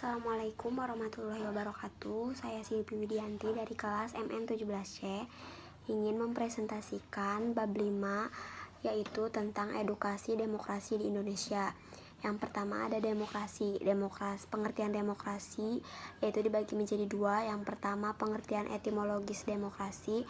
Assalamualaikum warahmatullahi wabarakatuh. Saya Silvi Widianti dari kelas MN17C ingin mempresentasikan bab 5, yaitu tentang edukasi demokrasi di Indonesia. Yang pertama ada demokrasi. Pengertian demokrasi yaitu dibagi menjadi dua. Yang pertama pengertian etimologis demokrasi,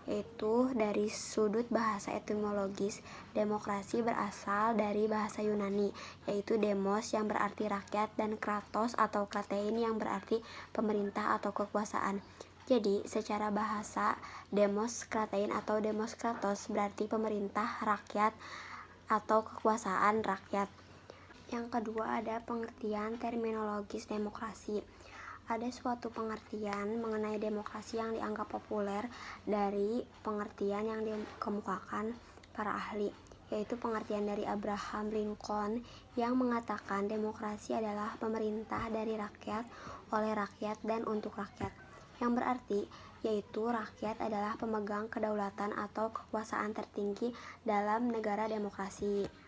yaitu dari sudut bahasa etimologis, demokrasi berasal dari bahasa Yunani, yaitu demos yang berarti rakyat dan kratos atau kratein yang berarti pemerintah atau kekuasaan. Jadi secara bahasa demos kratein atau demos kratos berarti pemerintah rakyat atau kekuasaan rakyat. Yang kedua ada pengertian terminologis demokrasi. Ada suatu pengertian mengenai demokrasi yang dianggap populer dari pengertian yang dikemukakan para ahli, yaitu pengertian dari Abraham Lincoln yang mengatakan demokrasi adalah pemerintah dari rakyat, oleh rakyat, dan untuk rakyat, yang berarti yaitu rakyat adalah pemegang kedaulatan atau kekuasaan tertinggi dalam negara demokrasi.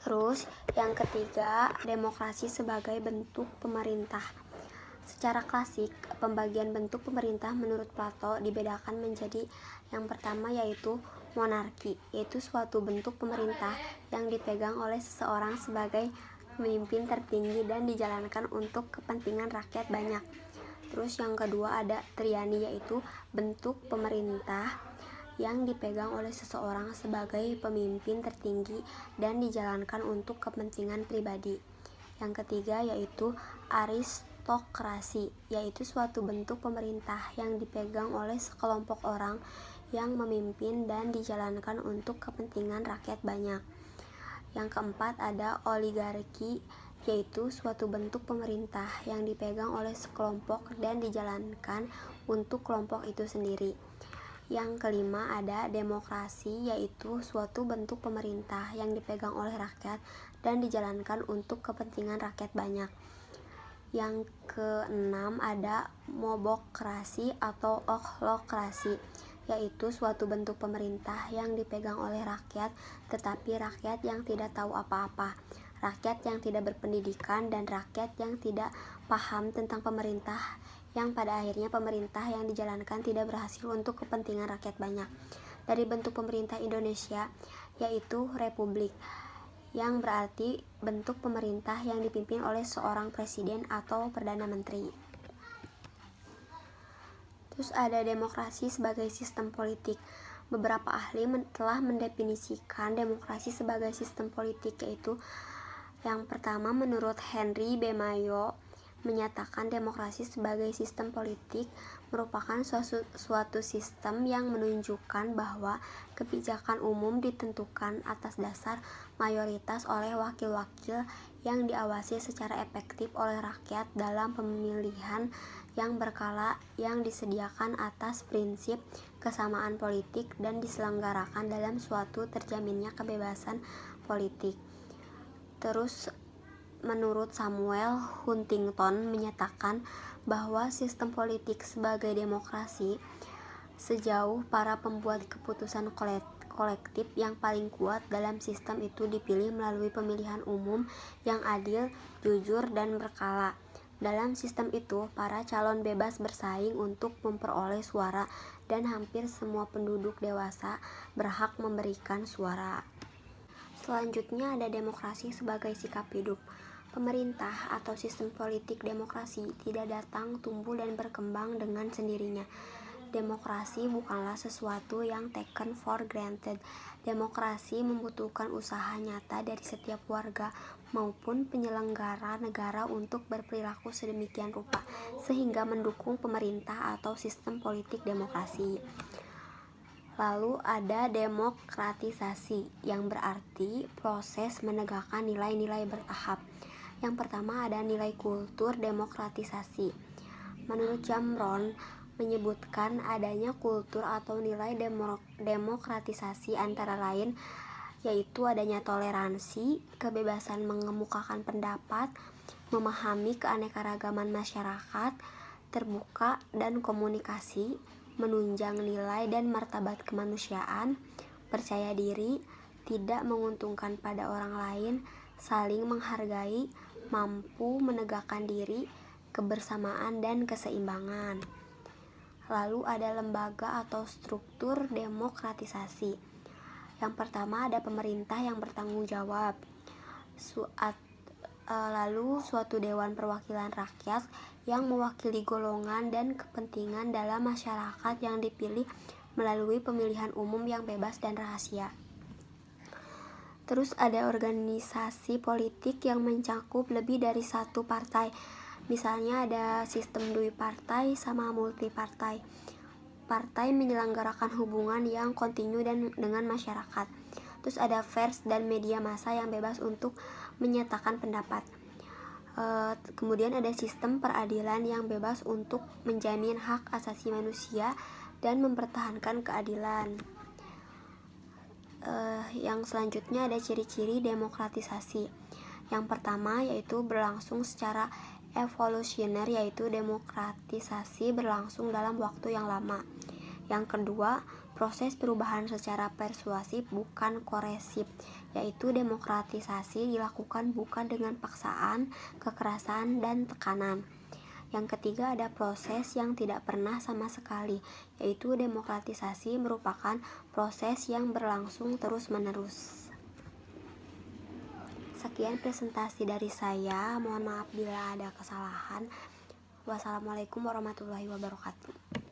Terus yang ketiga, demokrasi sebagai bentuk pemerintah. Secara klasik, pembagian bentuk pemerintah menurut Plato dibedakan menjadi yang pertama yaitu monarki, yaitu suatu bentuk pemerintah yang dipegang oleh seseorang sebagai pemimpin tertinggi dan dijalankan untuk kepentingan rakyat banyak. Terus yang kedua ada triani, yaitu bentuk pemerintah yang dipegang oleh seseorang sebagai pemimpin tertinggi dan dijalankan untuk kepentingan pribadi. Yang ketiga yaitu aristokrasi, yaitu suatu bentuk pemerintah yang dipegang oleh sekelompok orang yang memimpin dan dijalankan untuk kepentingan rakyat banyak. Yang keempat ada oligarki, yaitu suatu bentuk pemerintah yang dipegang oleh sekelompok dan dijalankan untuk kelompok itu sendiri. Yang kelima ada demokrasi, yaitu suatu bentuk pemerintah yang dipegang oleh rakyat dan dijalankan untuk kepentingan rakyat banyak. Yang keenam ada mobokrasi atau okhlokrasi, yaitu suatu bentuk pemerintah yang dipegang oleh rakyat tetapi rakyat yang tidak tahu apa-apa, rakyat yang tidak berpendidikan, dan rakyat yang tidak paham tentang pemerintah, yang pada akhirnya pemerintah yang dijalankan tidak berhasil untuk kepentingan rakyat banyak. Dari bentuk pemerintah Indonesia yaitu republik, yang berarti bentuk pemerintah yang dipimpin oleh seorang presiden atau perdana menteri. Terus ada demokrasi sebagai sistem politik. Beberapa ahli telah mendefinisikan demokrasi sebagai sistem politik, yaitu yang pertama menurut Henry B. Mayo menyatakan demokrasi sebagai sistem politik merupakan suatu sistem yang menunjukkan bahwa kebijakan umum ditentukan atas dasar mayoritas oleh wakil-wakil yang diawasi secara efektif oleh rakyat dalam pemilihan yang berkala yang disediakan atas prinsip kesamaan politik dan diselenggarakan dalam suatu terjaminnya kebebasan politik. Terus menurut Samuel Huntington menyatakan bahwa sistem politik sebagai demokrasi sejauh para pembuat keputusan kolektif yang paling kuat dalam sistem itu dipilih melalui pemilihan umum yang adil, jujur, dan berkala. Dalam sistem itu, para calon bebas bersaing untuk memperoleh suara dan hampir semua penduduk dewasa berhak memberikan suara. Selanjutnya ada demokrasi sebagai sikap hidup. Pemerintah atau sistem politik demokrasi tidak datang, tumbuh, dan berkembang dengan sendirinya. Demokrasi bukanlah sesuatu yang taken for granted. Demokrasi membutuhkan usaha nyata dari setiap warga maupun penyelenggara negara untuk berperilaku sedemikian rupa sehingga mendukung pemerintah atau sistem politik demokrasi. Lalu ada demokratisasi, yang berarti proses menegakkan nilai-nilai bertahap. Yang pertama ada nilai kultur demokratisasi. Menurut Jamron menyebutkan adanya kultur atau nilai demokratisasi antara lain yaitu adanya toleransi, kebebasan mengemukakan pendapat, memahami keanekaragaman masyarakat, terbuka dan komunikasi, menunjang nilai dan martabat kemanusiaan, percaya diri, tidak menguntungkan pada orang lain, saling menghargai, mampu menegakkan diri, kebersamaan, dan keseimbangan. Lalu ada lembaga atau struktur demokratisasi. Yang pertama ada pemerintah yang bertanggung jawab. Lalu suatu dewan perwakilan rakyat yang mewakili golongan dan kepentingan dalam masyarakat yang dipilih melalui pemilihan umum yang bebas dan rahasia. Terus ada organisasi politik yang mencakup lebih dari satu partai. Misalnya ada sistem duipartai sama multipartai. Partai menyelenggarakan hubungan yang kontinu dengan masyarakat. Terus ada pers dan media massa yang bebas untuk menyatakan pendapat. Kemudian ada sistem peradilan yang bebas untuk menjamin hak asasi manusia dan mempertahankan keadilan. Yang selanjutnya ada ciri-ciri demokratisasi. Yang pertama yaitu berlangsung secara evolusioner, yaitu demokratisasi berlangsung dalam waktu yang lama. Yang kedua, proses perubahan secara persuasif bukan koresif, yaitu demokratisasi dilakukan bukan dengan paksaan, kekerasan, dan tekanan. Yang ketiga ada proses yang tidak pernah sama sekali, yaitu demokratisasi merupakan proses yang berlangsung terus-menerus. Sekian presentasi dari saya, mohon maaf bila ada kesalahan. Wassalamualaikum warahmatullahi wabarakatuh.